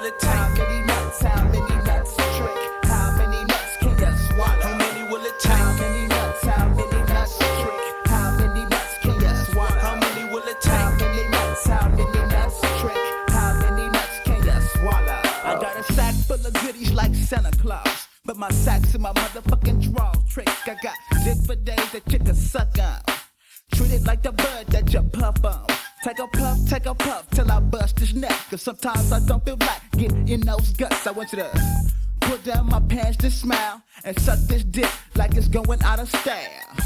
will it take? How many nuts trick? How many nuts can you swallow? How many will it take? How many nuts trick? How many nuts can you swallow? How many will it take? How many nuts trick? How many nuts can you swallow? I got a sack full of goodies like Santa Claus, but my sack's in my motherfucking draw trick. I got dick for days that you can suck on. Treat it like the bud that you puff on. Take a puff till I bust his neck. Cause sometimes I don't feel like getting in those guts. I want you to put down my pants to smile and suck this dick like it's going out of style.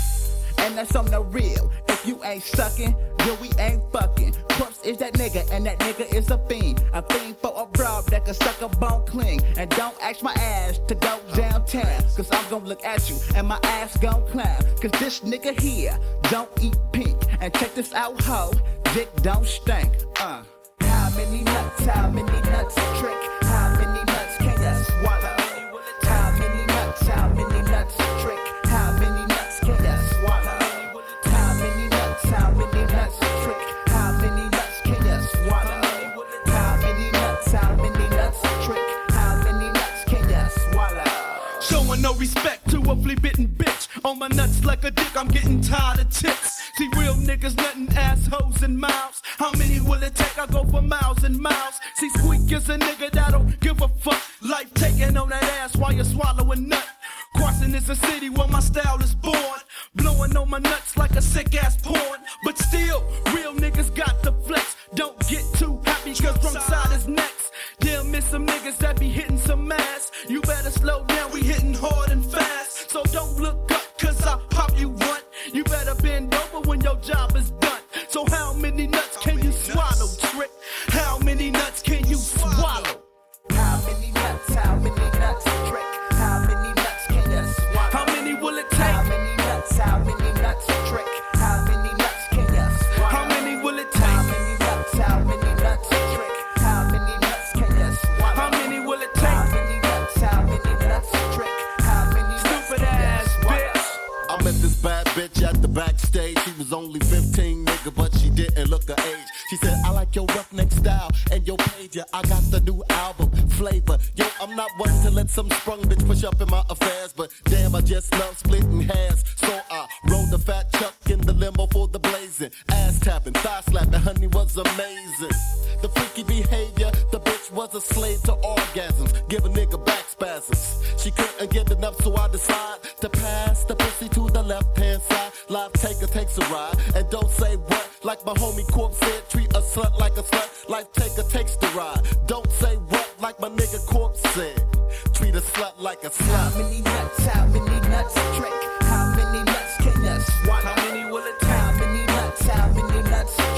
And that's on the real. If you ain't sucking, then we ain't fucking. Corpse is that nigga, and that nigga is a fiend. A fiend for a broad that can suck a bone clean. And don't ask my ass to go downtown, cause I'm gon' look at you and my ass gon' clown. Cause this nigga here don't eat pink. And check this out, ho, dick don't stink. How many nuts trick? How many nuts can you swallow? How many nuts trick? How many nuts can you swallow? How many nuts trick? How many nuts can you swallow? How many nuts trick? How many nuts can you swallow? Showing no respect to a flea-bitten bitch. On my nuts like a dick, I'm getting tired of ticks. See real niggas nuttin' assholes and mouths. How many will it take? I go for miles and miles. See Squeak is a nigga that don't give a fuck. Life taking on that ass while you're swallowing nut. Carson is a city where my style is born. Blowing on my nuts like a sick ass porn. But still, real niggas got the flex. Don't get too happy cause wrong side is next. Damn, miss some niggas that be hitting some ass. You better slow down, we hitting hard and fast. So don't look up cause I pop you one. You better bend over when your job is done. So how many nuts can you swallow, trick? How many nuts can you swallow? How many nuts trick? How many nuts can you swallow? How many will it take? How many nuts trick? How many nuts can you swallow? How many will it take? How many nuts trick? How many nuts can you swallow? How many will it take? How many nuts trick? How many Stupid ass bitch. I met this bad bitch at the backstage. She was only 15, nigga, but she didn't look her age. She said, I like your roughneck style and your page. Yeah, I got the new album, Flavor. Yo, I'm not one to let some sprung bitch push up in my affairs, but damn, I just love splitting hairs. So I rode the fat truck in the limo for the blazing. Ass tapping, thigh slapping, honey was amazing. The freaky behavior, the bitch was a slave to orgasms, give a nigga back spasms. She couldn't get enough, so I decide to pass the pussy to the left-hand side. Live taker takes a ride, and don't say what, like my homie Corpse said, treat a slut like a slut. Life taker takes the ride, don't say what, like my nigga Corpse said, treat a slut like a slut. How many nuts trick? How many nuts can you swallow? How many will it take? How many nuts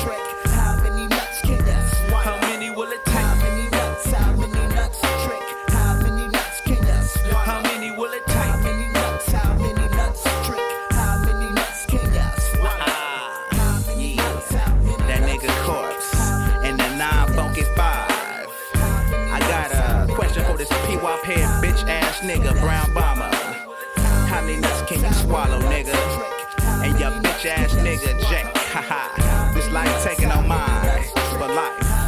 trick? How many nuts can you swallow? How many will it take? How many nuts trick? How many nuts can you swallow? How many will it take? How many nuts trick? How many nuts can you swallow? How many nuts? That nigga Corpse and the 9-Funky-5. I got a question for this P-Wop head bitch ass nigga, Brown Bomber. How many nuts can you swallow, nigga? And your bitch ass nigga, Jack. Haha. This life taking on mine for life.